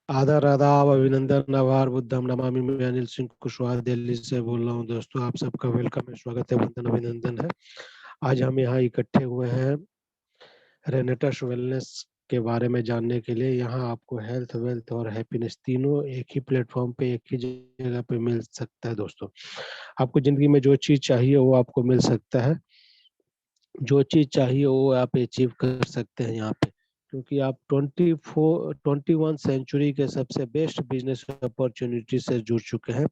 आदर आदाब अभिनंदन आभार बुद्धम नमामि। मैं अनिल सिंह कुशवाहा दिल्ली से बोल रहा हूँ। दोस्तों आप सबका वेलकम है, स्वागत है, वंदन अभिनंदन है। आज हम यहाँ इकट्ठे हुए हैं रेनेटस वेलनेस के बारे में जानने के लिए। यहाँ आपको हेल्थ, वेल्थ और हैप्पीनेस तीनों एक ही प्लेटफॉर्म पे, एक ही जगह पे मिल सकता है। दोस्तों आपको जिंदगी में जो चीज चाहिए वो आपको मिल सकता है, जो चीज चाहिए वो आप अचीव कर सकते हैं यहाँ पे, क्योंकि आप 21 सेंचुरी के सबसे बेस्ट बिजनेस अपॉर्चुनिटी से जुड़ चुके हैं।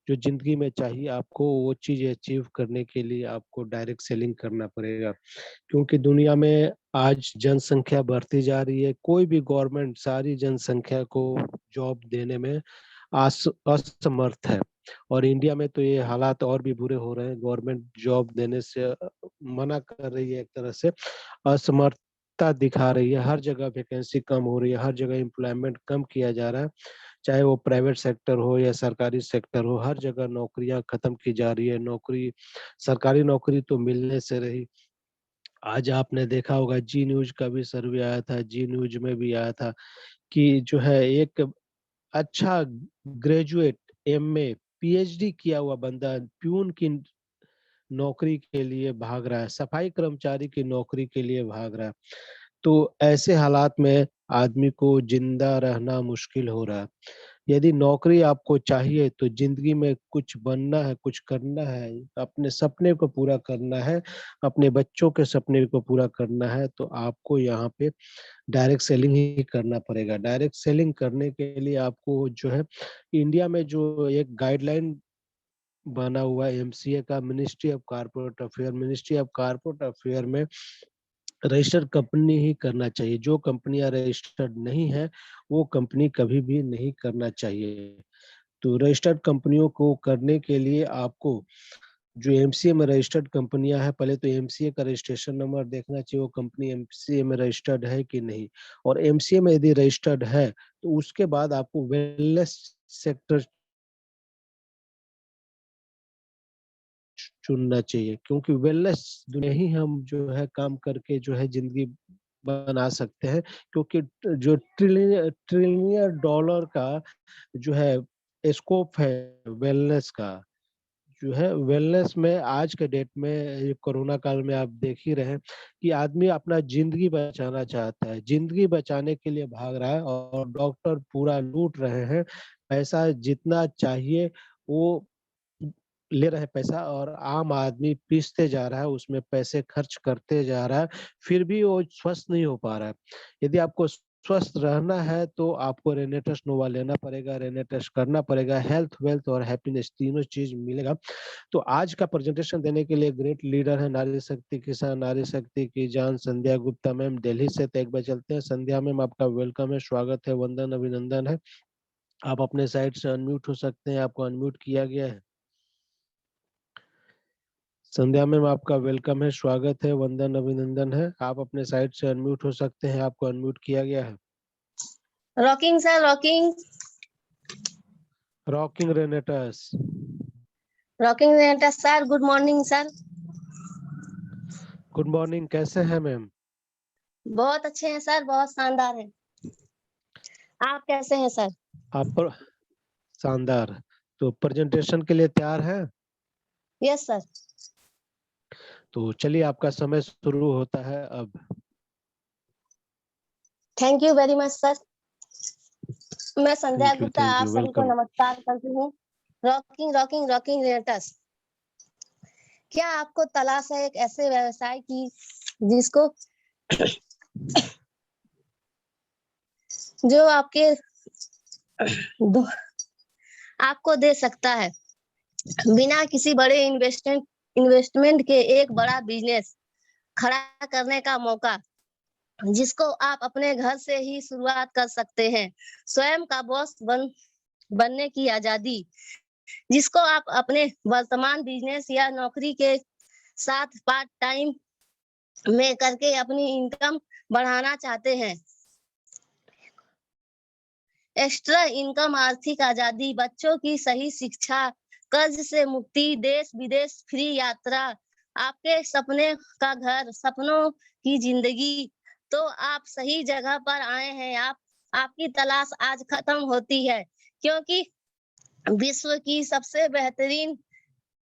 जो जिंदगी में चाहिए आपको वो चीज अचीव करने के लिए आपको डायरेक्ट सेलिंग करना पड़ेगा, क्योंकि दुनिया में आज जनसंख्या बढ़ती जा रही है। कोई भी गवर्नमेंट सारी जनसंख्या को जॉब देने में असमर्थ है, और इंडिया में तो ये हालात और भी बुरे हो रहे हैं। गवर्नमेंट जॉब देने से मना कर रही है, एक तरह से असमर्थता दिखा रही है। हर जगह वैकेंसी कम हो रही है, हर जगह एम्प्लॉयमेंट कम किया जा रहा है, चाहे वो प्राइवेट सेक्टर हो या सरकारी सेक्टर हो। हर जगह नौकरियां खत्म की जा रही है। सरकारी नौकरी तो मिलने से रही। आज आपने देखा होगा, जी न्यूज का भी सर्वे आया था, जी न्यूज में भी आया था कि जो है एक अच्छा ग्रेजुएट, एमए, पीएचडी किया हुआ बंदा प्यून की नौकरी के लिए भाग रहा है, सफाई कर्मचारी की नौकरी के लिए भाग रहा है। तो ऐसे हालात में आदमी को जिंदा रहना मुश्किल हो रहा है। यदि नौकरी आपको चाहिए तो जिंदगी में कुछ बनना है, कुछ करना है, अपने सपने को पूरा करना है, अपने बच्चों के सपने को पूरा करना है, तो आपको यहाँ पे डायरेक्ट सेलिंग ही करना पड़ेगा। डायरेक्ट सेलिंग करने के लिए आपको जो है, इंडिया में जो एक गाइडलाइन बना हुआ है एमसीए का, मिनिस्ट्री ऑफ कारपोरेट अफेयर में रजिस्टर्ड कंपनी ही करना चाहिए। जो कंपनियां रजिस्टर्ड नहीं है वो कंपनी कभी भी नहीं करना चाहिए। तो रजिस्टर्ड कंपनियों को करने के लिए आपको जो एमसीए में रजिस्टर्ड कंपनियां हैं, पहले तो एमसीए का रजिस्ट्रेशन नंबर देखना चाहिए, वो कंपनी एमसीए में रजिस्टर्ड है कि नहीं। और एमसीए में यदि रजिस्टर्ड है तो उसके बाद आपको वेलनेस सेक्टर चुनना चाहिए, क्योंकि वेलनेस दुनिया ही हम जो है काम करके जो है जिंदगी बना सकते हैं। क्योंकि जो ट्रिलियन डॉलर का जो है स्कोप है वेलनेस का, जो है वेलनेस में आज के डेट में, ये कोरोना काल में आप देख ही रहे हैं कि आदमी अपना जिंदगी बचाना चाहता है, जिंदगी बचाने के लिए भाग रहा है, और डॉक्टर पूरा लूट रहे हैं। पैसा जितना चाहिए वो ले रहे हैं पैसा, और आम आदमी पीसते जा रहा है, उसमें पैसे खर्च करते जा रहा है, फिर भी वो स्वस्थ नहीं हो पा रहा है। यदि आपको स्वस्थ रहना है तो आपको रेनेटस नोवा लेना पड़ेगा, रेनेटस करना पड़ेगा। हेल्थ, वेल्थ और हैप्पीनेस तीनों चीज मिलेगा। तो आज का प्रेजेंटेशन देने के लिए ग्रेट लीडर है नारी शक्ति किसान, नारी शक्ति की जान संध्या गुप्ता मैम, दिल्ली से। तो एक बार चलते हैं। संध्या मैम आपका वेलकम है, स्वागत है, वंदन अभिनंदन है। आप अपने साइड से अनम्यूट हो सकते हैं, आपको अनम्यूट किया गया है। संध्या मैम आपका वेलकम है, स्वागत है, वंदन अभिनंदन है। आप अपने साइड से अनम्यूट हो सकते हैं, आपको अनम्यूट किया गया है। Rocking sir, rocking rocking Renatus. Rocking sir. Good morning sir. Good morning, कैसे हैं मैम? बहुत अच्छे हैं सर, बहुत शानदार हैं। आप कैसे हैं सर? आप पर शानदार। तो प्रेजेंटेशन के लिए तैयार है? Yes sir. तो चलिए, आपका समय शुरू होता है अब। Thank you very much sir. मैं संध्या गुप्ता थैंक आप यू, सभी को वेलकम। नमस्कार करती हूँ। Rocking rocking rocking रेनेटस। क्या आपको तलाश है एक ऐसे व्यवसाय की जिसको जो दो, आपको दे सकता है बिना किसी बड़े इन्वेस्टमेंट के एक बड़ा बिजनेस खड़ा करने का मौका, जिसको आप अपने घर से ही शुरुआत कर सकते हैं। स्वयं का बॉस बनने की आजादी, जिसको आप अपने वर्तमान बिजनेस या नौकरी के साथ पार्ट टाइम में करके अपनी इनकम बढ़ाना चाहते हैं। एक्स्ट्रा इनकम, आर्थिक आजादी, बच्चों की सही शिक्षा, कर्ज से मुक्ति, देश विदेश फ्री यात्रा, आपके सपने का घर, सपनों की जिंदगी। तो आप सही जगह पर आए हैं। आप आपकी तलाश आज खत्म होती है, क्योंकि विश्व की सबसे बेहतरीन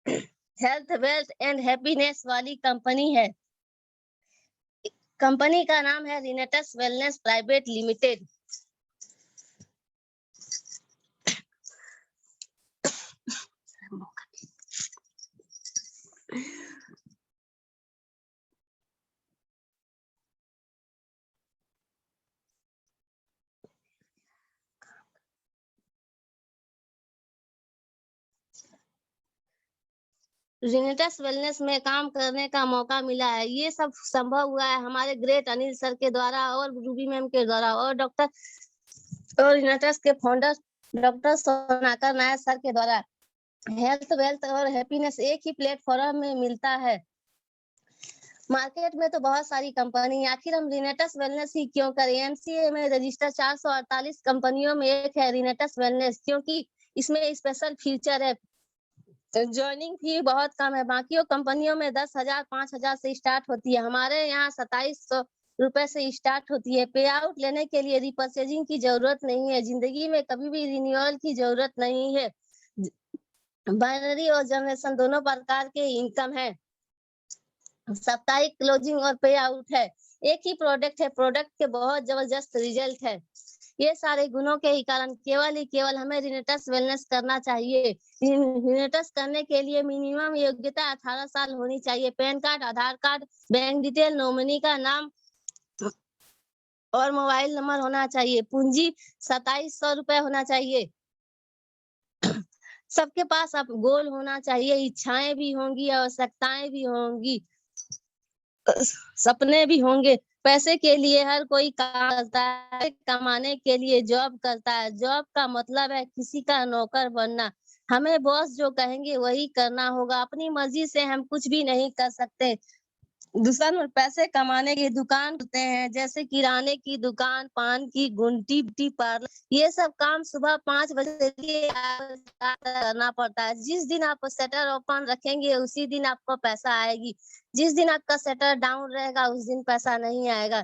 हेल्थ, वेल्थ एंड हैप्पीनेस वाली कंपनी है। कंपनी का नाम है रिनेटस वेलनेस प्राइवेट लिमिटेड। रिनेटस वेलनेस में काम करने का मौका मिला है। ये सब संभव हुआ है हमारे ग्रेट अनिल सर के द्वारा और रूबी मैम के द्वारा और रिनेटस के फाउंडर डॉक्टर सोनाकर नायक सर के द्वारा। हेल्थ, वेल्थ और हैप्पीनेस एक ही प्लेटफॉर्म में मिलता है। मार्केट में तो बहुत सारी कंपनी, आखिर हम रिनेटस वेलनेस ही क्यों करें? एमसीए में रजिस्टर 448 कंपनियों में एक है रिनेटस वेलनेस, क्योंकि इसमें स्पेशल फीचर है। ज्वाइनिंग फी बहुत कम है, बाकी कंपनियों में 10,000 5,000 से स्टार्ट होती है, हमारे यहाँ 2700 रुपए से स्टार्ट होती है। पे आउट लेने के लिए रिपर्चेजिंग की जरूरत नहीं है, जिंदगी में कभी भी रिन्यूअल की जरूरत नहीं है। बाइनरी और जनरेशन दोनों प्रकार के इनकम है। साप्ताहिक क्लोजिंग और पे आउट है। एक ही प्रोडक्ट है, प्रोडक्ट के बहुत जबरदस्त रिजल्ट है। ये सारे गुणों के ही कारण केवल हमें रिनेटस वेलनेस करना चाहिए। रिनेटस करने के लिए मिनिमम योग्यता 18 साल होनी चाहिए। पैन कार्ड, आधार कार्ड, बैंक डिटेल, नॉमिनी का नाम और मोबाइल नंबर होना चाहिए। पूंजी 2700 रुपए होना चाहिए। सबके पास अब गोल होना चाहिए, इच्छाएं भी होंगी, आवश्यकताएं भी होंगी, सपने भी होंगे। पैसे के लिए हर कोई काम करता है, कमाने के लिए जॉब करता है। जॉब का मतलब है किसी का नौकर बनना। हमें बॉस जो कहेंगे वही करना होगा, अपनी मर्जी से हम कुछ भी नहीं कर सकते। दूसरा पैसे कमाने की दुकान होते हैं, जैसे किराने की दुकान, पान की गुंटी, ब्यूटी पार्लर, ये सब काम सुबह 5 बजे करना पड़ता है। जिस दिन आप शटर ओपन रखेंगे उसी दिन आपको पैसा आएगी, जिस दिन आपका शटर डाउन रहेगा उस दिन पैसा नहीं आएगा।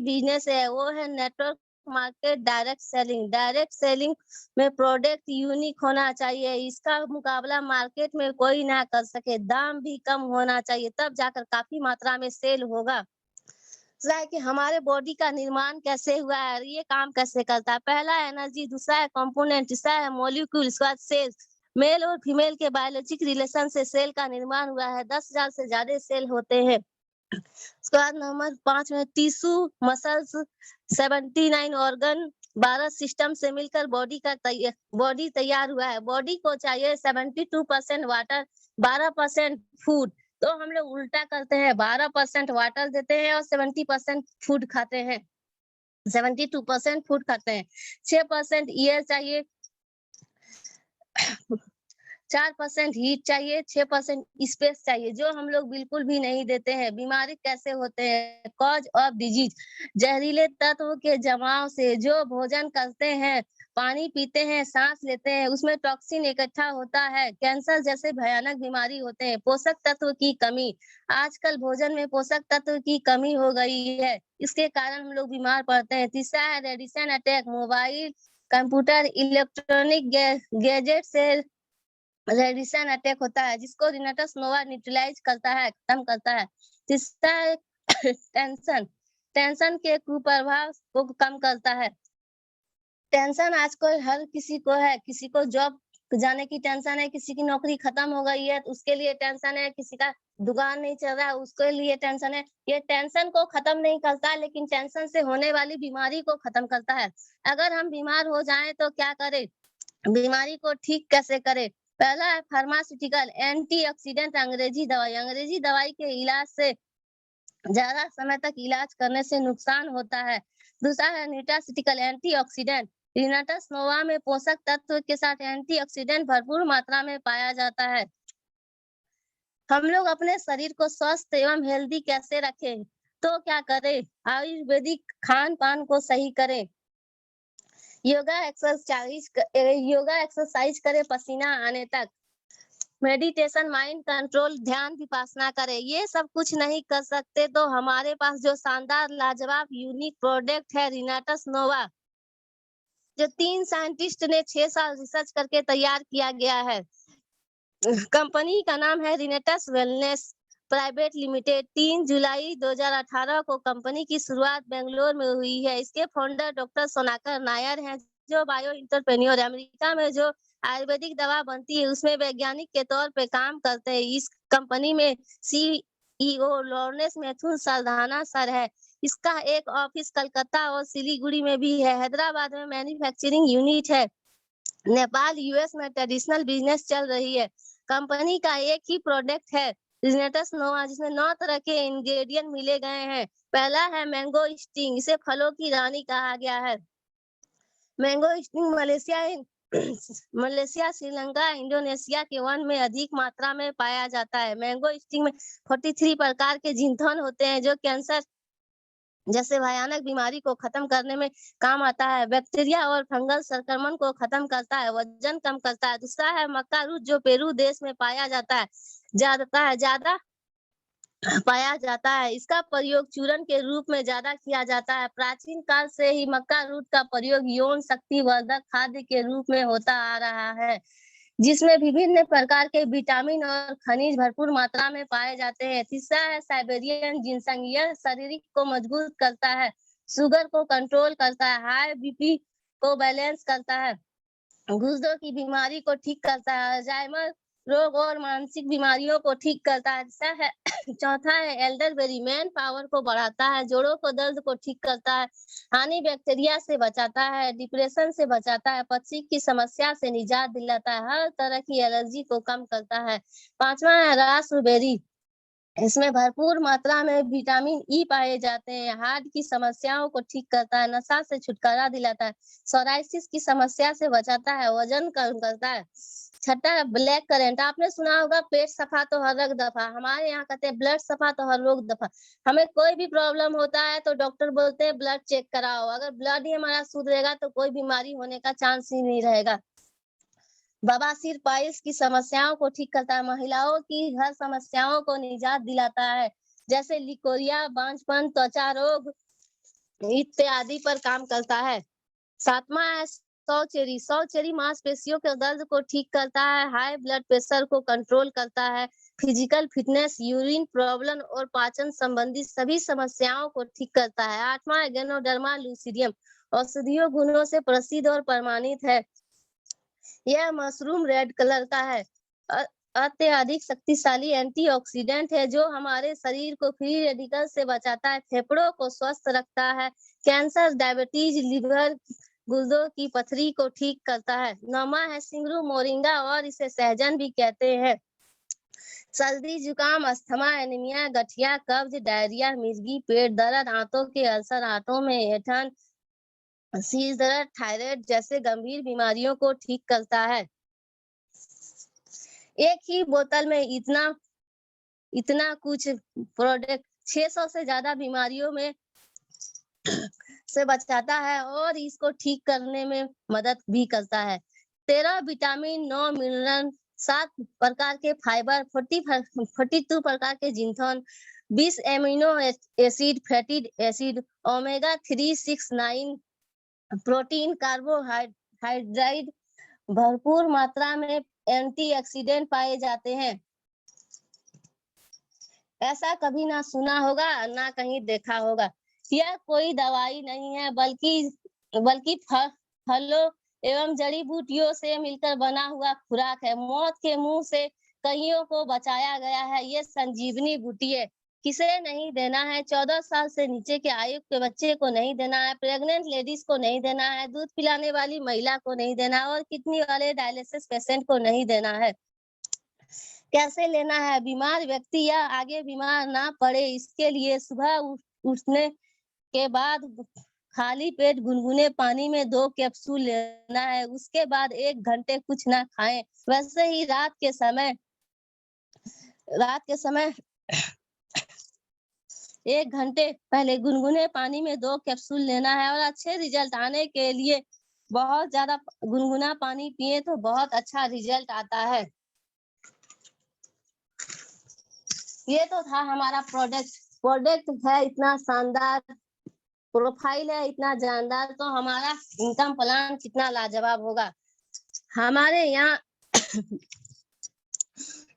बिजनेस है वो है network market direct selling. Direct selling में प्रोडक्ट यूनिक होना चाहिए, इसका मुकाबला मार्केट में कोई ना कर सके। दाम भी कम होना चाहिए, तब जाकर काफी मात्रा में सेल होगा। है कि हमारे बॉडी का निर्माण कैसे हुआ है, ये काम कैसे करता है। पहला एनर्जी, दूसरा है कंपोनेंट, तीसरा है मॉलिक्यूल, इसके बाद सेल्स। मेल और फीमेल के बायोलॉजिक रिलेशन से सेल का निर्माण हुआ है। 10,000 से ज्यादा सेल होते हैं। उसके बाद नंबर 5 में टिश्यू, मसल्स, 79 ऑर्गन, 12 सिस्टम से मिलकर बॉडी तैयार हुआ है। बॉडी को चाहिए 72% वाटर, 12% फूड। तो हम लोग उल्टा करते हैं, 12% वाटर देते हैं और 70% फूड खाते हैं, 72% फूड खाते हैं। 6% एयर चाहिए, 4% हीट चाहिए, 6% स्पेस चाहिए, जो हम लोग बिल्कुल भी नहीं देते हैं। बीमारी कैसे होते हैं? कॉज ऑफ डिजीज, जहरीले तत्व के जमाव से। जो भोजन करते हैं, पानी पीते हैं, सांस लेते हैं, उसमें टॉक्सिन इकट्ठा होता है। कैंसर जैसे भयानक बीमारी होते हैं। पोषक तत्व की कमी, आजकल भोजन में पोषक तत्व की कमी हो गई है, इसके कारण हम लोग बीमार पड़ते हैं। तीसरा है radiation attack, mobile, computer, electronic gadget से रेडिएशन अटैक होता है, जिसको रिनेटस नोवा न्यूट्रलाइज करता है, खत्म करता है। तीसरा है टेंशन, टेंशन के कुप्रभाव को कम करता है। टेंशन आजकल हर किसी को है, किसी को जॉब जाने की टेंशन है, किसी की नौकरी खत्म हो गई है तो उसके लिए टेंशन है, किसी का दुकान नहीं चल रहा है उसके लिए टेंशन है। ये टेंशन को खत्म नहीं करता, लेकिन टेंशन से होने वाली बीमारी को खत्म करता है। अगर हम बीमार हो जाएं तो क्या करें, बीमारी को ठीक कैसे करें? पहला है फार्मास्यूटिकल, एंटीऑक्सीडेंट, अंग्रेजी दवाई। अंग्रेजी दवाई के इलाज से ज्यादा समय तक इलाज करने से नुकसान होता है। दूसरा है न्यूट्रास्यूटिकल, एंटीऑक्सीडेंट। रिनेटस नोवा में पोषक तत्व के साथ एंटीऑक्सीडेंट भरपूर मात्रा में पाया जाता है। हम लोग अपने शरीर को स्वस्थ एवं हेल्दी कैसे रखें? तो क्या करें? आयुर्वेदिक खान पान को सही करें, योगा एक्सरसाइज करें पसीना आने तक, मेडिटेशन, माइंड कंट्रोल, ध्यान, विपासना करें। ये सब कुछ नहीं कर सकते तो हमारे पास जो शानदार लाजवाब यूनिक प्रोडक्ट है रिनाटस नोवा, जो 3 साइंटिस्ट ने 6 साल रिसर्च करके तैयार किया गया है। कंपनी का नाम है रिनेटस वेलनेस प्राइवेट लिमिटेड। 3 जुलाई 2018 को कंपनी की शुरुआत बेंगलोर में हुई है। इसके फाउंडर डॉक्टर सोनाकर नायर हैं, जो बायो एंटरप्रेन्योर अमेरिका में जो आयुर्वेदिक दवा बनती है उसमें वैज्ञानिक के तौर पे काम करते हैं। इस कंपनी में सीईओ लॉरेंस मैथ्यू साल्धाना सर है। इसका एक ऑफिस कलकत्ता और सिलीगुड़ी में भी है। हैदराबाद में मैन्युफैक्चरिंग यूनिट है। नेपाल, यूएस में ट्रेडिशनल बिजनेस चल रही है। कंपनी का एक ही प्रोडक्ट है रिनेटस नोवा, जिसमें 9 तरह के इंग्रेडिएंट मिले गए हैं। पहला है मैंगो स्टिंग, इसे फलों की रानी कहा गया है। Mango sting Malaysia, Sri Lanka, Indonesia के वन में अधिक मात्रा में पाया जाता है। मैंगो स्टिंग में 43 प्रकार के जिंथन होते हैं, जो कैंसर जैसे भयानक बीमारी को खत्म करने में काम आता है। बैक्टीरिया और फंगल संक्रमण को खत्म करता है, वजन कम करता है। दूसरा है मक्का रूट, जो पेरू देश में पाया जाता है, ज्यादा पाया जाता है। इसका प्रयोग चूर्ण के रूप में ज्यादा किया जाता है। प्राचीन काल से ही मक्का रूट का प्रयोग यौन शक्ति वर्धक खाद्य के रूप में होता आ रहा है, जिसमें विभिन्न प्रकार के विटामिन और खनिज भरपूर मात्रा में पाए जाते हैं। तीसरा है साइबेरियन जिनसंग, यह शरीर को मजबूत करता है, शुगर को कंट्रोल करता है, हाई बीपी को बैलेंस करता है, गुर्दों की बीमारी को ठीक करता है, अल्जाइमर रोग और मानसिक बीमारियों को ठीक करता है। चौथा है एल्डरबेरी, मैन पावर को बढ़ाता है, जोड़ों को दर्द को ठीक करता है, हानि बैक्टीरिया से बचाता है, डिप्रेशन से बचाता है, पथरी की समस्या से निजात दिलाता है, हर तरह की एलर्जी को कम करता है। पांचवा है रास्पबेरी, इसमें भरपूर मात्रा में विटामिन ई पाए जाते हैं, हार्ट की समस्याओं को ठीक करता है, नशा से छुटकारा दिलाता है, सोराइसिस की समस्या से बचाता है, वजन कम करता है। छठा है ब्लैक करेंट, आपने सुना होगा पेट सफा तो हर रग दफा, हमारे यहाँ कहते हैं ब्लड सफा तो हर रोग दफा। हमें कोई भी प्रॉब्लम होता है तो डॉक्टर बोलते हैं ब्लड चेक कराओ, अगर ब्लड ही हमारा शुद्ध रहेगा तो कोई बीमारी होने का चांस ही नहीं रहेगा। बवासीर पाइल्स की समस्याओं को ठीक करता है, महिलाओं की हर समस्याओं को निजात दिलाता है, जैसे लिकोरिया, बांझपन, त्वचा रोग इत्यादि पर काम करता है। सातवां है सौ चेरी मांसपेशियों के दर्द को ठीक करता है, हाई ब्लड प्रेशर को कंट्रोल करता है, फिजिकल फिटनेस, यूरिन प्रॉब्लम और पाचन संबंधी सभी समस्याओं को ठीक करता है। आठवां है गैनोडर्मा लूसिडियम, औषधीय गुणों से प्रसिद्ध और प्रमाणित है। यह मशरूम रेड कलर का है, अत्यधिक शक्तिशाली एंटीऑक्सीडेंट है, जो हमारे शरीर को फ्री रेडिकल से बचाता है, फेफड़ों को स्वस्थ रखता है, कैंसर, डायबिटीज, लिवर, गुर्दों की पथरी को ठीक करता है। नौवां है सिंगरू मोरिंगा, और इसे सहजन भी कहते हैं। सर्दी, जुकाम, अस्थमा, एनीमिया, गठिया, कब्ज, डायरिया, मिर्गी, पेट दर्द, आंतों के अल्सर, आंतों में ऐंठन, सिर दर्द, थायराइड जैसे गंभीर बीमारियों को ठीक करता है। एक ही बोतल में इतना कुछ प्रोडक्ट 600 से ज्यादा बीमारियों में से बचाता है और इसको ठीक करने में मदद भी करता है। 13 विटामिन, 9 मिनरल, 7 प्रकार के फाइबर, 42 प्रकार के जिंथन, 20 amino acid, fatty acid, omega 3, 6, 9 protein, carbohydrate, भरपूर मात्रा में एंटीऑक्सीडेंट पाए जाते हैं। ऐसा कभी ना सुना होगा ना कहीं देखा होगा। यह कोई दवाई नहीं है, बल्कि फलों एवं जड़ी बूटियों से मिलकर बना हुआ खुराक है। मौत के मुंह से कईयों को बचाया गया है। ये संजीवनी बूटी है। किसे नहीं देना है? 14 साल से नीचे के आयु के बच्चे को नहीं देना है, प्रेग्नेंट लेडीज को नहीं देना है, दूध पिलाने वाली महिला को नहीं देना है और किडनी वाले डायलिसिस पेशेंट को नहीं देना है। कैसे लेना है? बीमार व्यक्ति या आगे बीमार ना पड़े, इसके लिए सुबह उठने के बाद खाली पेट गुनगुने पानी में 2 कैप्सूल लेना है। उसके बाद 1 घंटे कुछ ना खाएं। वैसे ही रात के समय 1 घंटे पहले गुनगुने पानी में 2 कैप्सूल लेना है और अच्छे रिजल्ट आने के लिए बहुत ज्यादा गुनगुना पानी पिए तो बहुत अच्छा रिजल्ट आता है। ये तो था हमारा प्रोडक्ट है इतना शानदार, प्रोफाइल है इतना जानदार, तो हमारा इनकम प्लान कितना लाजवाब होगा। हमारे यहाँ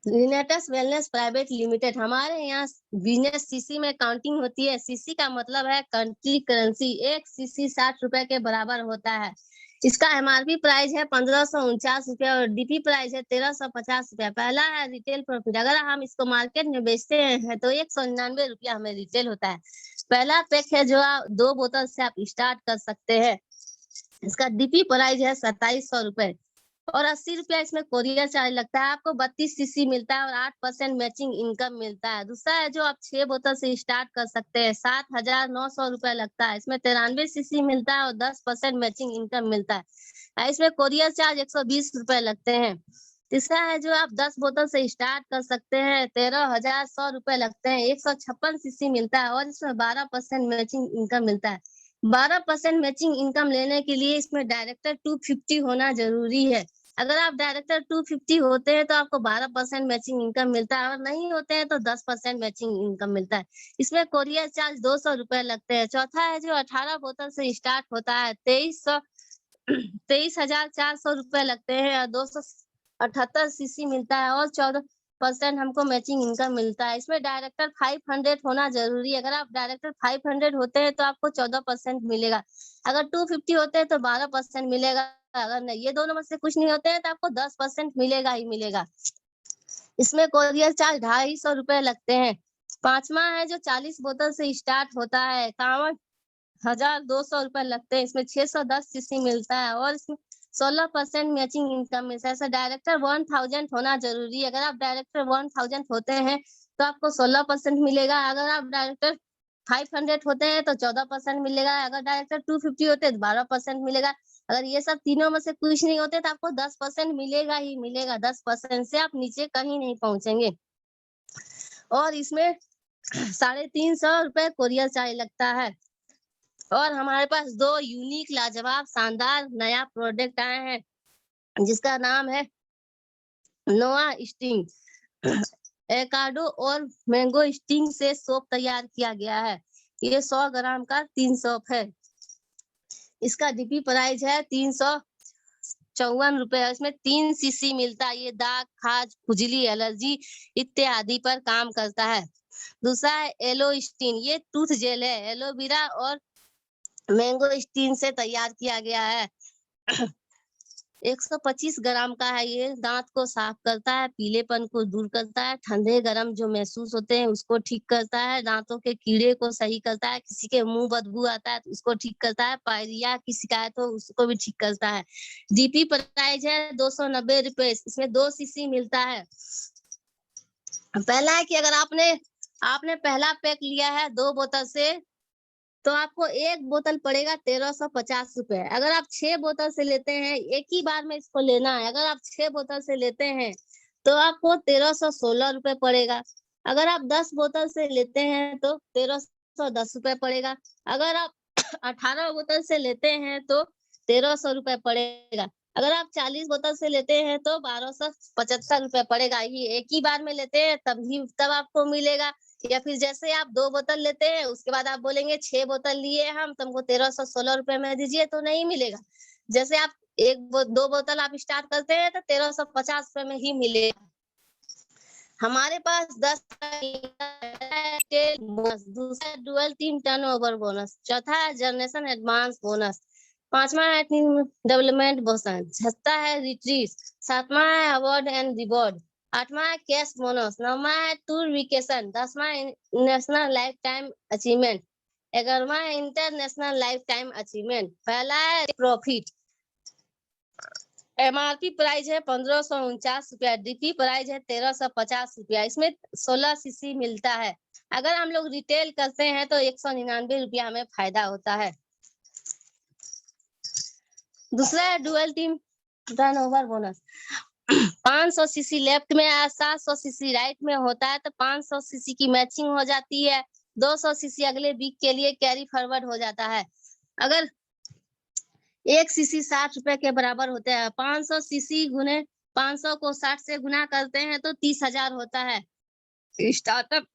लिनेटस वेलनेस प्राइवेट लिमिटेड, हमारे यहाँ बिजनेस सीसी में काउंटिंग होती है। सीसी का मतलब है कंट्री करेंसी। एक सीसी 60 रुपए के बराबर होता है। इसका एमआरपी प्राइस है 1549 रुपया और डीपी प्राइस है 1350 रुपया। पहला है रिटेल प्रॉफिट। अगर हम इसको मार्केट में बेचते हैं तो 199 रुपया हमें रिटेल होता है। पहला पैक है जो आप 2 बोतल से आप स्टार्ट कर सकते हैं। इसका डीपी प्राइस है 2700 रुपए और 80 रुपया इसमें कोरियर चार्ज लगता है। आपको 32 सीसी मिलता है और 8% मैचिंग इनकम मिलता है। दूसरा है जो आप 6 बोतल से स्टार्ट कर सकते हैं, 7900 रुपया लगता है। इसमें 93 सीसी मिलता है और 10% मैचिंग इनकम मिलता है। इसमें कोरियर चार्ज 120 रुपए लगते हैं। तीसरा है जो आप 10 बोतल से स्टार्ट कर सकते हैं, 13,100 रुपए लगते हैं। 156 सीसी मिलता है और इसमें 12% मैचिंग इनकम मिलता है। 12% मैचिंग इनकम लेने के लिए इसमें डायरेक्टर 250 होना जरूरी है। अगर आप डायरेक्टर 250 होते हैं तो आपको 12% मैचिंग इनकम मिलता है और नहीं होते हैं तो 10% मैचिंग इनकम मिलता है। इसमें कोरियर चार्ज 200 रुपए लगते हैं। चौथा है जो 18 बोतल से स्टार्ट होता है, 23,400 रुपए लगते हैं और 278 सीसी मिलता है और 14% हमको मैचिंग इनकम मिलता है। इसमें डायरेक्टर 500 होना जरूरी है। अगर आप डायरेक्टर 500 होते हैं तो आपको 14% मिलेगा। अगर 250 होते हैं तो 12% मिलेगा। अगर नहीं, ये दोनों में से कुछ नहीं होते हैं तो आपको 10% मिलेगा ही मिलेगा। इसमें कोरियर चार्ज 250 रुपए लगते हैं। पांचवा है जो 40 बोतल से स्टार्ट होता है, 51,200 रुपए लगते हैं। इसमें 610 सीसी मिलता है और इसमें 16% मैचिंग इनकम मिलता है। ऐसा डायरेक्टर 1000 होना जरूरी है। अगर आप डायरेक्टर 1000 होते हैं तो आपको 16% मिलेगा। अगर आप डायरेक्टर 500 होते हैं तो 14% मिलेगा। अगर डायरेक्टर 250 होते हैं तो 12% मिलेगा। अगर ये सब तीनों में से कुछ नहीं होते तो आपको 10% मिलेगा ही मिलेगा। 10% से आप नीचे कहीं नहीं पहुंचेंगे। और इसमें 350 रुपए कोरियर चार्ज लगता है। और हमारे पास 2 यूनिक लाजवाब शानदार नया प्रोडक्ट आए हैं जिसका नाम है नोआ स्टिंग। एकाडो और मैंगो स्टिंग से सोप तैयार किया गया है। ये 100 ग्राम का 3 सोप है। इसका डीपी प्राइस है 354 रुपए। इसमें 3 सीसी मिलता है। ये दाग, खाज, खुजली, एलर्जी इत्यादि पर काम करता है। दूसरा है एलो स्टीन। ये टूथ जेल है। एलोवेरा और मैंगो स्टीन से तैयार किया गया है। 125 ग्राम का है। ये दांत को साफ करता है, पीलेपन को दूर करता है, ठंडे गरम जो महसूस होते हैं उसको ठीक करता है, दांतों के कीड़े को सही करता है, किसी के मुंह बदबू आता है तो उसको ठीक करता है, पायरिया की शिकायत हो उसको भी ठीक करता है। डीपी प्राइस है 290 रुपए। इसमें 2 सीसी मिलता है। पहला है कि अगर आपने पहला पैक लिया है 2 बोतल से तो आपको 1 बोतल पड़ेगा 1350 रुपए। अगर आप 6 बोतल से लेते हैं, एक ही बार में इसको लेना है, अगर आप 6 बोतल से लेते हैं तो आपको 1316 रुपए पड़ेगा। अगर आप 10 बोतल से लेते हैं तो 1310 रुपए पड़ेगा। अगर आप 18 बोतल से लेते हैं तो 1300 रुपए पड़ेगा। अगर आप 40 बोतल से लेते हैं तो 1275 रुपए पड़ेगा। ये एक ही बार में लेते हैं तब आपको मिलेगा। या फिर जैसे आप 2 बोतल लेते हैं उसके बाद आप बोलेंगे 6 बोतल लिए हम तुमको 1316 रुपए में दीजिए तो नहीं मिलेगा। जैसे आप 2 बोतल आप स्टार्ट करते हैं तो 1350 रुपए में ही मिलेगा। हमारे पास 10 बोनस, दूसरा डुअल टीम टर्नओवर बोनस, चौथा है जनरेशन एडवांस बोनस, पांचवा है टीम डेवलपमेंट बोनस, छठा है रिट्रीट, सातवां है अवार्ड एंड रिवॉर्ड, आठवां है कैश बोनस, नौवां है टूर वेकेशन, 10वां नेशनल लाइफ टाइम अचीवमेंट, 11वां है इंटरनेशनल लाइफ टाइम अचीवमेंट। पहला है प्रॉफिट। एमआरपी प्राइस है 1549 रुपया, डीपी प्राइस है 1350 रुपया। इसमें 16 सीसी मिलता है। अगर हम लोग रिटेल करते हैं तो 199 रुपया हमें फायदा होता है। दूसरा है dual team turnover bonus. 500 CC left में है, 700 सीसी राइट में होता है तो 500 सीसी की मैचिंग हो जाती है। 200 सीसी अगले वीक के लिए कैरी फॉरवर्ड हो जाता है। अगर 1 सीसी 60 रुपए के बराबर होते हैं। 500 सीसी गुने 500 को 60 से गुना करते हैं तो 30,000 होता है। स्टार्टअप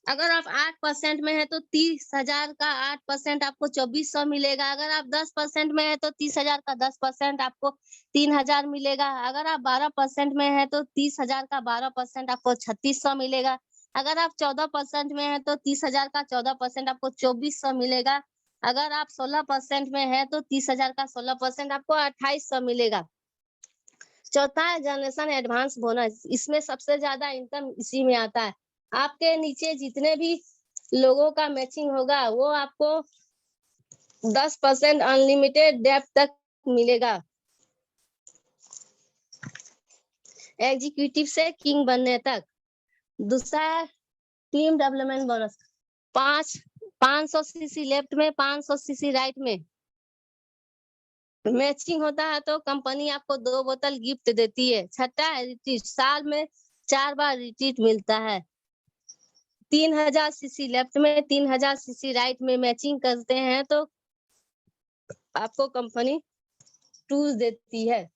अगर आप 8% में है तो 30,000 का 8% आपको 2400 मिलेगा। अगर आप 10% में है तो 30,000 का 10% आपको 3,000 मिलेगा। अगर आप 12% में है तो 30,000 का 12% आपको 3,600 मिलेगा। अगर आप 14% में है तो 30,000 का 14% आपको 2,400 मिलेगा। अगर आप 16% में है तो 30,000 का 16% आपको 2,800 मिलेगा। चौथा है जनरेशन एडवांस बोनस। इसमें सबसे ज्यादा इनकम इसी में आता है। आपके नीचे जितने भी लोगों का मैचिंग होगा वो आपको 10% अनलिमिटेड डेप्थ तक मिलेगा। एग्जीक्यूटिव से किंग बनने तक। दूसरा है team development bonus. 500 CC left में 500 सीसी राइट में मैचिंग होता है तो कंपनी आपको 2 बोतल गिफ्ट देती है। छठा है रिट्रीट। साल में 4 बार रिट्रीट मिलता है। 3,000 सीसी लेफ्ट में 3,000 सीसी राइट में मैचिंग करते हैं तो आपको कंपनी टूल्स देती है।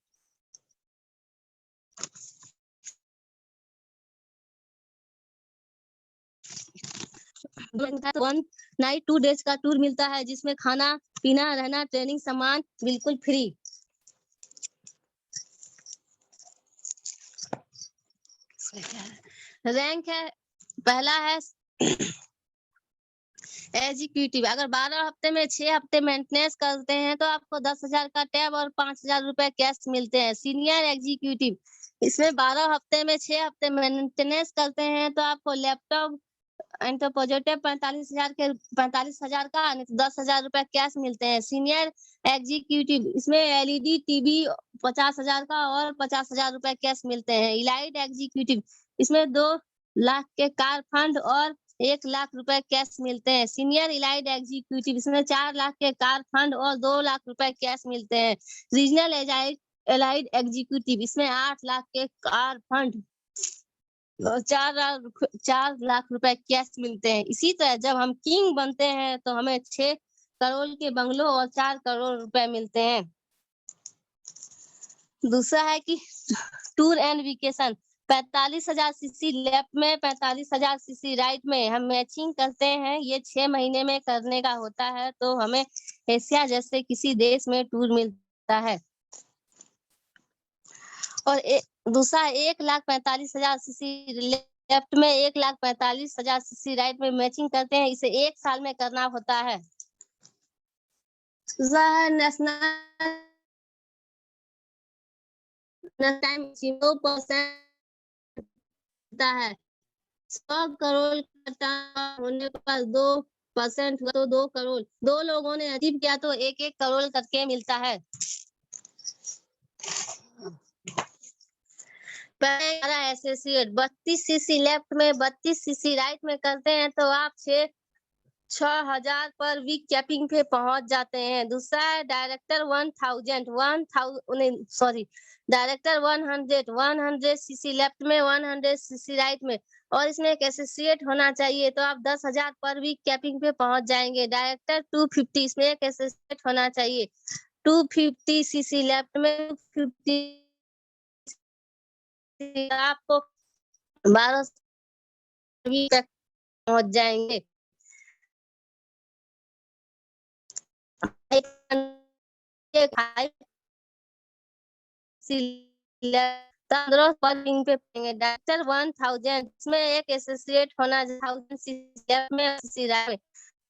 वन नाइट 2 डेज का टूर मिलता है जिसमें खाना पीना रहना ट्रेनिंग सामान बिल्कुल फ्री। रैंक है पहला है एग्जीक्यूटिव। अगर 12 हफ्ते में 6 हफ्ते मेंटेनेंस करते हैं तो आपको 10,000 का टैब और 5,000 रुपए कैश मिलते हैं। सीनियर एग्जीक्यूटिव इसमें 12 हफ्ते में 6 हफ्ते मेंटेनेंस करते हैं तो आपको लैपटॉप एंड पॉजिटिव 45,000 का 10,000 रुपए कैश मिलते हैं। सीनियर एग्जीक्यूटिव इसमें एलईडी टीवी 50,000 का और 50,000 रुपए कैश मिलते हैं। इलाइट एग्जीक्यूटिव इसमें 2 लाख के कार फंड और 1 लाख रुपए कैश मिलते हैं। सीनियर इलाइट एग्जीक्यूटिव इसमें 4 लाख के कार फंड और 2 लाख रुपए कैश मिलते हैं। रीजनल एलाइड एग्जीक्यूटिव इसमें 8 लाख के कार फंड और 4 लाख रुपए कैश मिलते हैं। इसी तरह जब हम किंग बनते हैं तो हमें 6 करोड़ के बंगलों और 4 करोड़ रुपए मिलते हैं। दूसरा है कि tour and vacation. 45,000 CC left में 45,000 सीसी राइट में हम मैचिंग करते हैं। ये 6 महीने में करने का होता है तो हमें एशिया जैसे किसी देश में टूर मिलता है। और दूसरा 1,45,000 सीसी लेफ्ट में 1,45,000 सीसी राइट में मैचिंग करते हैं। इसे 1 साल में करना होता है। नेशनल टाइम 2% है। 100 करोड़ का होने पर 2% हुआ तो 2 करोड़। 2 लोगों ने अचीव किया तो 1-1 करोड़ करके मिलता है। एसोसिएट 32 सीसी लेफ्ट में 32 सीसी राइट में करते हैं तो आप 6,000 पर वीक कैपिंग पे पहुंच जाते हैं। दूसरा है डायरेक्टर 100 सीसी लेफ्ट में 100 सीसी राइट में और इसमें एक एसोसिएट होना चाहिए तो आप 10,000 पर वीक कैपिंग पे पहुंच जाएंगे। डायरेक्टर 250 इसमें एक एसोसिएट होना चाहिए। 250 सीसी लेफ्ट में 250 आपको 12 तक पहुंच जाएंगे। 15 पर पे पाएंगे। डायरेक्टर 1,000 इसमें एक एसोसिएट होना 1,000 में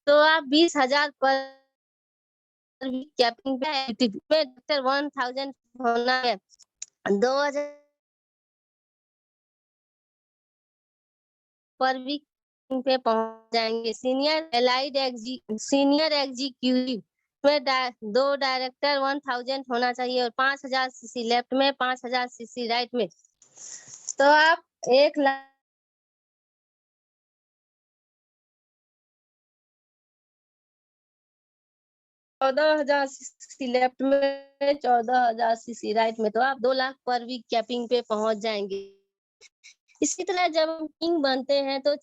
तो आप 20,000 पर कैपिंग पे डायरेक्टर 1,000 होना है। 2,000 पर भी पे पहुंच जाएंगे। सीनियर एग्जीक्यूटिव में 2 डायरेक्टर 1,000 होना चाहिए और 5,000 सीसी लेफ्ट में 5,000 सीसी राइट में तो आप 1 लाख 14,000 सीसी लेफ्ट में 14,000 सीसी राइट में तो आप 2 लाख पर वीक कैपिंग पे पहुंच जाएंगे। इसी तरह जब हम किंग बनते हैं तो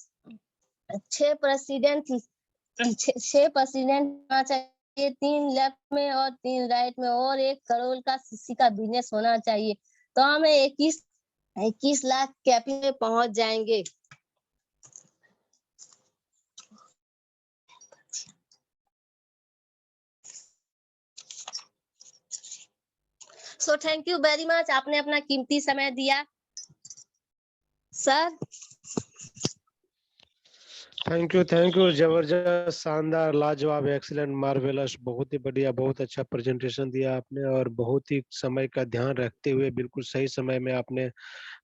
6 प्रेसिडेंट होना चाहिए। 3 लेफ्ट में और 3 राइट में और 1 करोड़ का सीसी का बिजनेस होना चाहिए तो हमें 21 21 लाख कैपिंग में पहुंच जाएंगे। So thank you very much, आपने अपना कीमती समय दिया सर। थैंक यू, जबरदस्त, शानदार, लाजवाब, एक्सीलेंट, मार्वेलस, बहुत ही बढ़िया, बहुत अच्छा प्रेजेंटेशन दिया आपने और बहुत ही समय का ध्यान रखते हुए बिल्कुल सही समय में आपने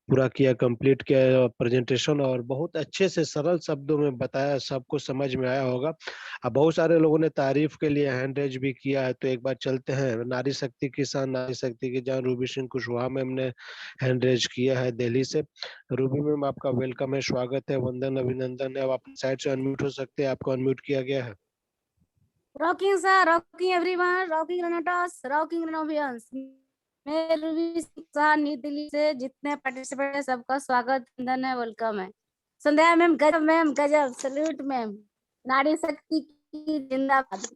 पूरा किया, कंप्लीट किया प्रेजेंटेशन और बहुत अच्छे से सरल शब्दों में बताया, सबको समझ में आया होगा। अब बहुत सारे लोगों ने तारीफ के लिए हैंड रेज भी किया है, तो एक बार चलते हैं। नारी शक्ति किसान, नारी शक्ति की जान रूबी सिंह कुशवाहा मैम ने हैंड रेज किया है दिल्ली से। रूबी मैम आपका वेलकम है, स्वागत है, वंदन, अभिनंदन है। अब अपनी साइड से अनम्यूट हो सकते हैं, आपको अनम्यूट किया गया है। Rocking sir, rocking everyone, rocking Renatus, rocking Renovians. मैं रूबी सिंह न्यू दिल्ली से जितने पार्टिसिपेंट है सबका स्वागत, वंदन है, वेलकम है। संध्या मैम गजब, सैल्यूट मैम, नारी शक्ति की जिंदाबाद।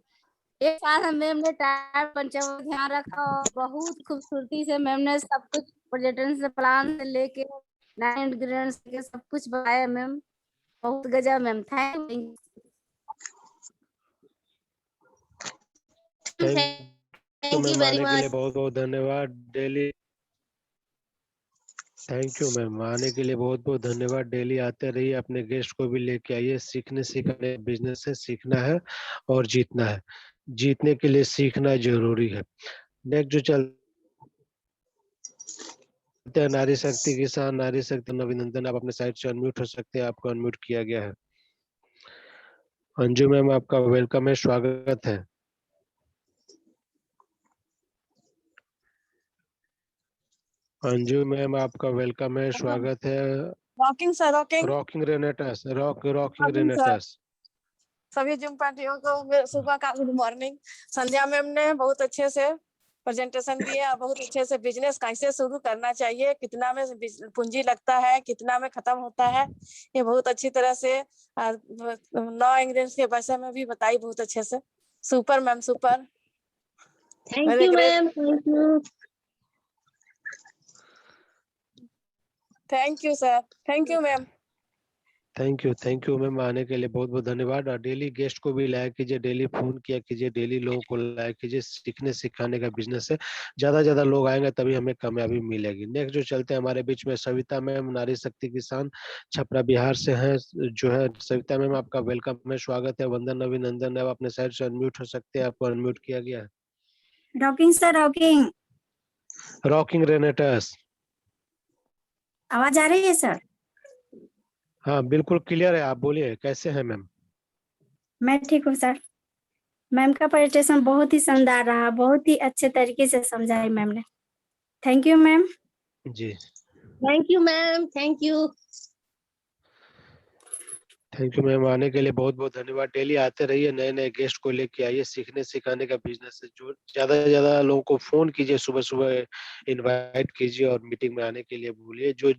एक साथ मैम ने टाइम पंचांग ध्यान रखा और बहुत खूबसूरती से मैम ने सब कुछ प्रेजेंटेशन से प्लान से लेके 9 इंग्रेडिएंट्स के सब कुछ बताया मैम, बहुत गजब ma'am, thank you. Thank you ma'am, आने के लिए बहुत बहुत धन्यवाद। डेली थैंक यू मैम, आने के लिए बहुत बहुत धन्यवाद। डेली आते रहिए, अपने गेस्ट को भी लेके आइए। सीखने सिखाने बिजनेस है, सीखना है और जीतना है। जीतने के लिए सीखना जरूरी है। नेक्स्ट जो चलते हैं, नारी शक्ति किसान, नारी शक्ति अभिनंदन, आप अपने साइड से अनम्यूट हो सकते हैं, आपको अनम्यूट किया गया है। अंजू मैम आपका वेलकम है, स्वागत है। अंजू मैम आपका वेलकम है, स्वागत है। Rocking sir, rocking Renatus, rocking रेनेटस। सभी जिम पार्टियों को सुबह का गुड मॉर्निंग। संध्या मैम ने बहुत अच्छे से प्रेजेंटेशन दिया, बहुत अच्छे से बिजनेस कैसे शुरू करना चाहिए, कितना में पूंजी लगता है, कितना में खत्म होता है, ये बहुत अच्छी तरह से 9 इंग्रेडिएंट्स के बारे में भी बताई, बहुत अच्छे से। Super ma'am, super. Thank you ma'am, thank you. Thank you sir, thank you ma'am. Thank you ma'am, आने के लिए बहुत बहुत धन्यवाद। और डेली गेस्ट को भी लाया कीजिए, डेली फोन किया कीजिए, डेली लोगों को लाया कीजिए। सीखने सिखाने का बिजनेस है, ज्यादा लोग आएंगे तभी हमें कामयाबी मिलेगी। नेक्स्ट जो चलते हैं हमारे बीच में सविता मैम, नारी शक्ति किसान, छपरा बिहार से हैं जो है। सविता मैम आपका वेलकम है, स्वागत है, वंदन, अभिनंदन है। आप अपने साइड से अनम्यूट हो सकते हैं, आपको अनम्यूट किया गया है। Rocking sir, rocking. रॉकिंग रेनेटस, आवाज आ रही है सर? हाँ बिल्कुल क्लियर है, आप बोलिए, कैसे हैं मैम? मैं ठीक हूँ सर। मैम का प्रेजेंटेशन बहुत ही शानदार रहा, बहुत ही अच्छे तरीके से समझाई मैम ने। Thank you ma'am. जी thank you ma'am, thank you. Thank you ma'am, आने के लिए बहुत बहुत धन्यवाद। डेली आते रहिए, नए नए गेस्ट को लेके आइए। सीखने सिखाने का बिजनेस है, जो ज्यादा से ज्यादा लोगों को फोन कीजिए, सुबह सुबह इनवाइट कीजिए और मीटिंग में आने के लिए बोलिए। जो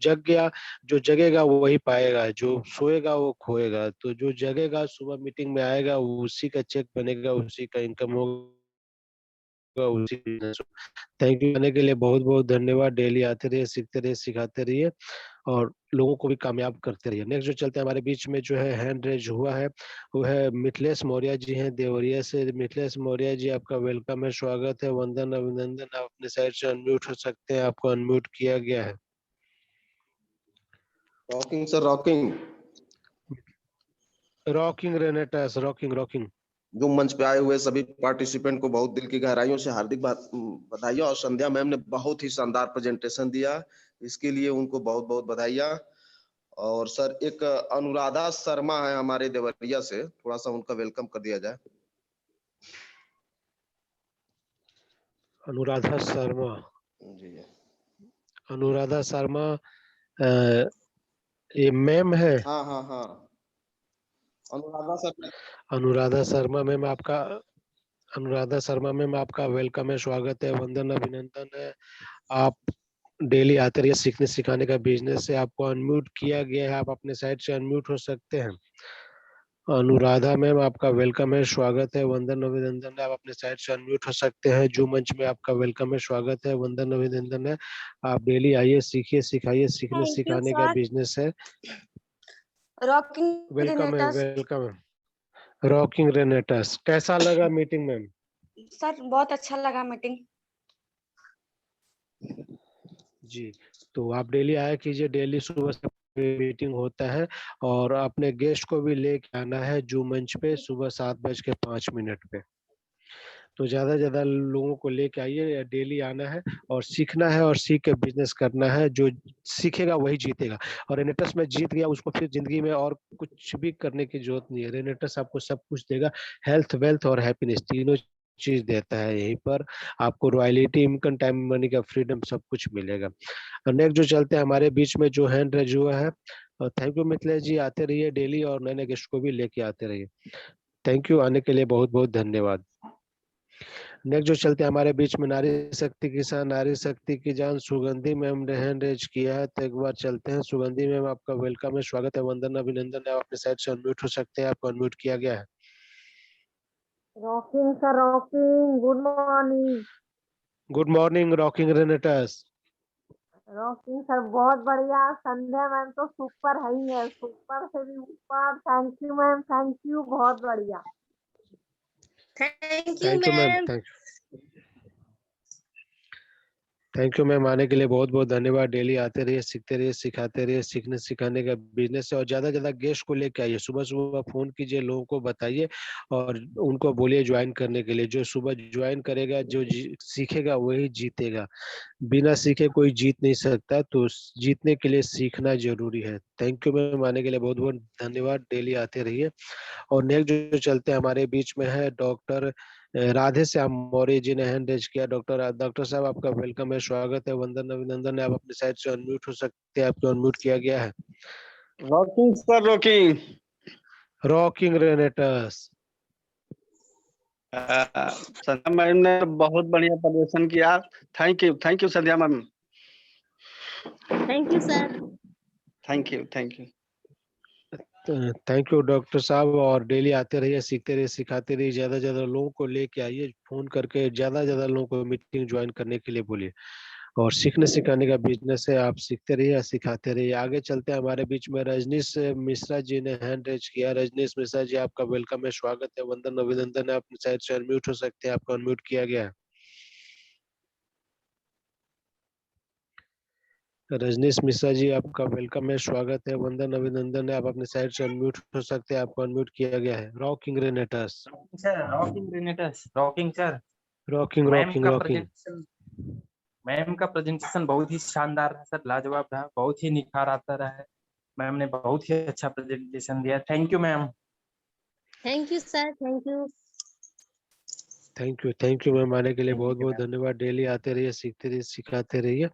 जगेगा वो वही पाएगा, जो सोएगा वो खोएगा। तो जो जगेगा सुबह मीटिंग में आएगा, वो उसी का चेक बनेगा, उसी का इनकम होगा, उसी बिजनेस। थैंक यू, आने के लिए बहुत बहुत धन्यवाद। डेली आते रहिए, सीखते रहिए, सिखाते रहिए और लोगों को भी कामयाब करते रहिए। नेक्स्ट जो चलते हैं हमारे बीच में जो है हैंड रेज हुआ है, वो है मिथिलेश मौर्य जी हैं देवरिया से। मिथिलेश मौर्य जी आपका वेलकम है, स्वागत है, वंदन, अभिनंदन। आप अपने साइड से अनम्यूट हो सकते हैं, आपको अनम्यूट किया गया है। Rocking sir, rocking. Rocking Renatus, rocking. जो मंच पे आए हुए सभी पार्टिसिपेंट को बहुत दिल की गहराइयों से हार्दिक बधाइयां। और संध्या मैम ने बहुत ही शानदार प्रेजेंटेशन दिया, इसके लिए उनको बहुत बहुत बधाइयां। और सर एक अनुराधा शर्मा है हमारे देवरिया से, थोड़ा सा उनका वेलकम कर दिया जाए। अनुराधा शर्मा, जी अनुराधा शर्मा ये मैम है? हाँ हाँ हाँ, अनुराधा सर। अनुराधा शर्मा मैम आपका वेलकम है, स्वागत है, वंदन, अभिनंदन है। आप डेली आते रहिए, सीखने सिखाने का बिजनेस है, आपको अनम्यूट किया गया है, आप अपने साइड से अनम्यूट हो सकते हैं। अनुराधा मैम आपका वेलकम है, स्वागत है, वंदन अभिनंदन है। आप अपने साइड से अनम्यूट हो सकते हैं। जो मंच में आपका वेलकम है, स्वागत है, वंदन अभिनंदन है। आप डेली आइए, सीखिए, सिखाइए, सीखने थैंक यू सिखाने का सर। बिजनेस है। रॉकिंग वेलकम है, ग्रेनेटर्स। वेलकम है। रॉकिंग रेनेटस, कैसा लगा मीटिंग मैम? सर बहुत अच्छा लगा मीटिंग। जी, तो आप डेली आया कीजिए, डेली सुबह से मीटिंग होता है और अपने गेस्ट को भी लेके आना है जो मंच पे सुबह 7:05 पे। तो ज्यादा ज्यादा लोगों को लेके आइए, डेली आना है और सीखना है और सीख के बिजनेस करना है। जो सीखेगा वही जीतेगा, और रेनेटस में जीत गया उसको फिर जिंदगी में और कुछ भी करने की जरूरत नहीं है। रेनेटस आपको सब कुछ देगा, हेल्थ, वेल्थ और हैप्पीनेस, तीनों चीज देता है। यहीं पर आपको रॉयल्टी, इनकम, टाइम, मनी का फ्रीडम सब कुछ मिलेगा। और नेक्स्ट जो चलते हैं हमारे बीच में जो हैंड रेज हुआ है, थैंक यू मिथिलेश जी, आते रहिए डेली और नए नए गेस्ट को भी लेके आते रहिए। थैंक यू, आने के लिए बहुत बहुत धन्यवाद। नेक्स्ट जो चलते हैं हमारे बीच में नारी शक्ति किसान, नारी शक्ति की जान सुगंधी मैम ने हैंड रेज किया है, तो एक बार चलते हैं। सुगंधी मैम आपका वेलकम है, स्वागत है, वंदन अभिनंदन है। आप अपने साइड से अनम्यूट हो सकते हैं, आपको अनम्यूट किया गया है। Rocking sir, rocking. Good morning. Good morning rocking Renatus. Rocking sir बहुत बढ़िया। संध्या मैम तो सुपर है ही है, सुपर से भी ऊपर। Thank you ma'am, thank you, बहुत बढ़िया। Thank you thank you ma'am, ma'am. Thank you ma'am, आने के लिए बहुत बहुत धन्यवाद। डेली आते रहिए, सीखते रहिए, सिखाते रहिए, सीखने सिखाने का बिजनेस है। और ज्यादा ज्यादा गेस्ट को लेके आइए, सुबह सुबह फोन कीजिए, लोगों को बताइए और उनको बोलिए ज्वाइन करने के लिए। जो सुबह ज्वाइन करेगा, जो सीखेगा वही जीतेगा। बिना सीखे कोई जीत नहीं सकता, तो जीतने के लिए सीखना जरूरी है। थैंक यू मैम, आने के लिए बहुत बहुत धन्यवाद। डेली आते रहिए। और नेक्स्ट जो चलते हैं हमारे बीच में है डॉक्टर राधे श्याम मौर्य जी ने हैंड रेज किया। डॉक्टर साहब आपका वेलकम है, स्वागत है, वंदन अभिनंदन है। आप अपने साइड से अनम्यूट हो सकते हैं, आपको अनम्यूट किया गया है। Rocking sir, rocking. Rocking Renatus. Sandhya ma'am ने बहुत बढ़िया प्रदर्शन किया। Thank you Sandhya ma'am. Thank you sir. Thank you, thank you. Thank you doctor साहब, और डेली आते रहिए, सीखते रहिए, सिखाते रहिए। ज्यादा ज्यादा लोगों को लेके आइए, फोन करके ज्यादा ज्यादा लोगों को मीटिंग ज्वाइन करने के लिए बोलिए। और सीखने सिखाने का बिजनेस है, आप सीखते रहिए, सिखाते रहिए। आगे चलते हैं हमारे बीच में रजनीश मिश्रा जी ने हैंड रेज किया। रजनीश मिश्रा जी आपका वेलकम है, स्वागत है, वंदन अभिनंदन है। अपने साइड से अनम्यूट हो सकते हैं, आपको अनम्यूट किया गया है। रजनीश मिश्रा जी आपका वेलकम है, स्वागत है, वंदन अभिनंदन है। आप अपने साइड से अनम्यूट हो सकते हैं, आपको अनम्यूट किया गया है। Rocking Renatus. Sir, rocking Grenators, rocking sir. Rocking ma'am rocking का रॉकिंग। प्रेजेंटेशन मैम का प्रेजेंटेशन बहुत ही शानदार है सर, लाजवाब रहा, बहुत ही निखार आता रहा है। मैम ने बहुत ही अच्छा प्रेजेंटेशन दिया। Thank you ma'am. Thank you sir, thank you. Thank you ma'am, आने के लिए बहुत थैंक यू बहुत मैम। धन्यवाद। डेली आते रहिए, सीखते रहिए, सिखाते रहिए।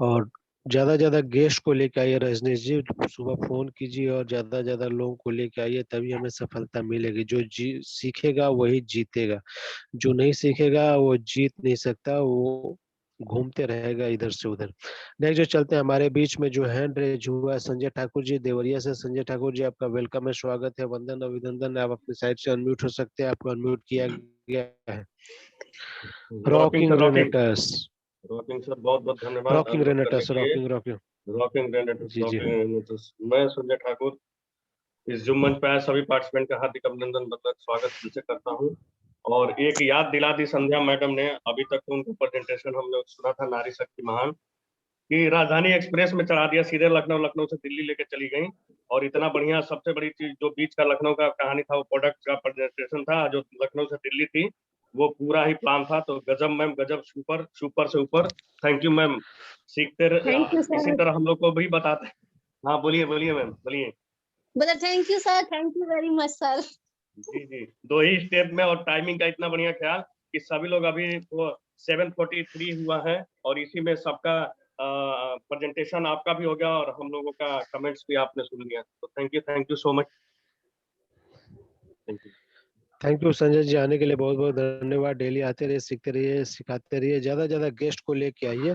और ज्यादा ज्यादा गेस्ट को लेके आइए रजनीश जी, सुबह फोन कीजिए और ज्यादा ज्यादा लोगों को लेके आइए, तभी हमें सफलता मिलेगी। जो सीखेगा वही जीतेगा, जो नहीं सीखेगा वो जीत नहीं सकता, वो घूमते रहेगा इधर से उधर। नेक्स्ट जो चलते हैं हमारे बीच में जो हैंड रेज हुआ है, संजय ठाकुर जी देवरिया से। संजय ठाकुर जी आपका वेलकम है, स्वागत है, वंदन अभिनंदन है। आप अपनी साइड से अनम्यूट हो सकते हैं, आपको अनम्यूट किया गया है। Rocking rocking sir, rocking. Renatus. Rocking sir, बहुत बहुत धन्यवाद रॉकिंग अनम्यूट करने रेनेटस, के लिए। Rocking rocking. रॉकिंग रेनेटस, जी जी। Rocking Renatus. मैं संजय ठाकुर इस जुम मंच पर आए सभी पार्टिसिपेंट का हार्दिक अभिनंदन बतौर स्वागत फिर से करता हूँ। और एक याद दिला दी संध्या मैडम ने, अभी तक तो उनका प्रेजेंटेशन हम लोग सुना था, नारी शक्ति महान, कि राजधानी एक्सप्रेस में चढ़ा दिया सीधे लखनऊ, लखनऊ से दिल्ली लेके चली गई। और इतना बढ़िया, सबसे बड़ी चीज जो बीच का लखनऊ का कहानी था, वो प्रोडक्ट का प्रेजेंटेशन था। जो लखनऊ से दिल्ली थी वो पूरा ही प्लान था। तो गजब मैम, गजब, सुपर, सुपर से ऊपर। Thank you ma'am. Thank you इसी सर। तरह हम लोग को भी बताते। हाँ बोलिए, बोलिए मैम, बोलिए। बोले thank you sir, thank you very much sir. जी जी, 2 ही स्टेप में, और टाइमिंग का इतना बढ़िया ख्याल कि सभी लोग अभी तो 7:43 हुआ है और इसी में सबका प्रेजेंटेशन आपका भी हो गया और हम लोगों का कमेंट्स भी आपने सुन लिया। तो thank you so much. Thank you. Thank you Sanjay ji, आने के लिए बहुत बहुत धन्यवाद। डेली आते रहिए, सीखते रहिए, सिखाते रहिए, ज्यादा ज्यादा गेस्ट को लेके आइए,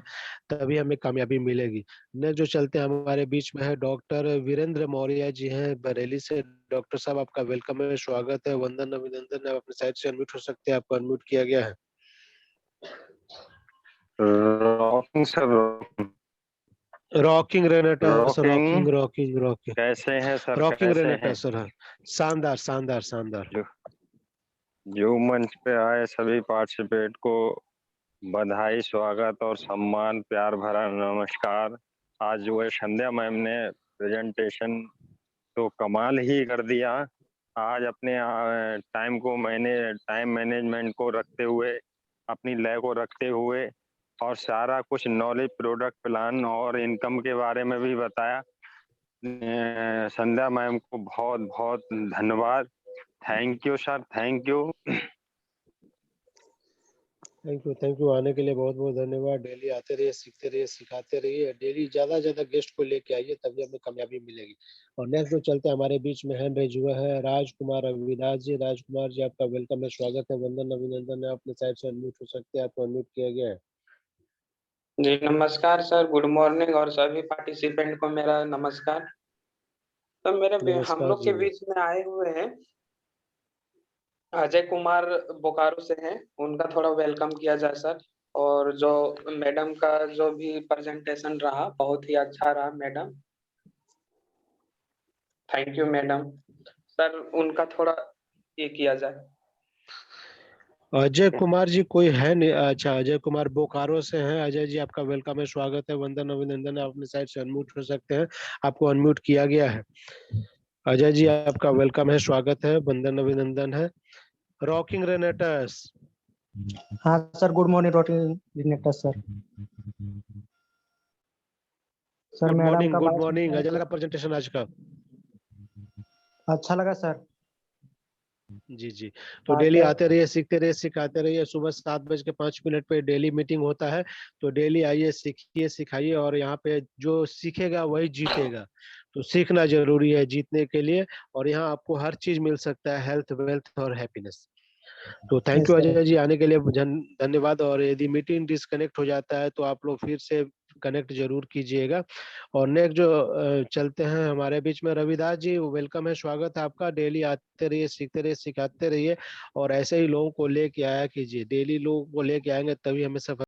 तभी हमें कामयाबी मिलेगी। नेक्स्ट जो चलते हैं, हमारे बीच में है डॉक्टर वीरेंद्र मौर्य जी हैं बरेली से। डॉक्टर साहब आपका वेलकम है, स्वागत है, वंदन अभिनंदन है। आप अपने साइड से अनम्यूट हो सकते हैं, आपको अनम्यूट किया गया है। Rocking sir, rocking Renata sir, rocking rocking कैसे हैं सर? रॉकिंग कैसे रेनेटा हैं? सर। हाँ, शानदार शानदार शानदार। जो मंच पे आए सभी पार्टिसिपेट को बधाई, स्वागत और सम्मान, प्यार भरा नमस्कार। आज जो है संध्या मैम ने प्रेजेंटेशन तो कमाल ही कर दिया। आज अपने टाइम मैनेजमेंट को रखते हुए, अपनी लय को रखते हुए और सारा कुछ नॉलेज, प्रोडक्ट प्लान और इनकम के बारे में भी बताया। संध्या मैम को बहुत बहुत धन्यवाद। Thank you sir, thank you. Thank you आने के लिए बहुत बहुत धन्यवाद। डेली आते रहिए, सीखते रहिए, सिखाते रहिए, डेली ज्यादा ज्यादा गेस्ट को लेके आइए, तभी हमें कामयाबी मिलेगी। और नेक्स्ट जो चलते हैं, हमारे बीच में हैंड रेज हुआ है राजकुमार रविदास जी। राजकुमार जी आपका वेलकम है, स्वागत है, वंदन अभिनंदन है। अपने साइड से अनम्यूट हो सकते हैं, आपको अनम्यूट किया गया है। जी नमस्कार सर, गुड मॉर्निंग और सभी पार्टिसिपेंट को मेरा नमस्कार। तो हम नमस्कार लोग के जी। बीच में आए हुए हैं अजय कुमार बोकारो से हैं, उनका थोड़ा वेलकम किया जाए सर। और जो मैडम का जो भी प्रेजेंटेशन रहा बहुत ही अच्छा रहा madam, thank you madam. Sir उनका थोड़ा ये किया जाए। अजय कुमार जी कोई है नहीं? अच्छा, अजय कुमार बोकारो से हैं। अजय जी आपका वेलकम है, स्वागत है, वंदन अभिनंदन है। अपने साइड से अनम्यूट हो सकते हैं, आपको अनम्यूट किया गया है। अजय जी आपका वेलकम है, स्वागत है, वंदन अभिनंदन है। Rocking Renators. हाँ sir, good morning rocking Renators sir. Sir good madam morning, का गुड बात मॉर्निंग। अजय लगा प्रेजेंटेशन आज का? अच्छा लगा सर। जी जी। तो हाँ डेली सर। आते रहिए, सीखते रहिए, सिखाते रहिए। सुबह 7:05 पे डेली मीटिंग होता है, तो डेली आइए, सीखिए, सिखाइए, और यहाँ पे जो सीखेगा वही जीतेगा। तो सीखना जरूरी है जीतने के लिए, और यहाँ आपको हर चीज मिल सकता है, हेल्थ, वेल्थ और हैप्पीनेस। तो thank yes you sir. Ajay ji, आने के लिए धन्यवाद। और यदि मीटिंग डिस्कनेक्ट हो जाता है तो आप लोग फिर से कनेक्ट जरूर कीजिएगा। और नेक्स्ट जो चलते हैं, हमारे बीच में रविदास जी, वेलकम है, स्वागत है आपका। डेली आते रहिए, सीखते रहिए, सिखाते रहिए, और ऐसे ही लोगों को लेके आया कीजिए। डेली लोगों को लेके आएंगे तभी हमें सफल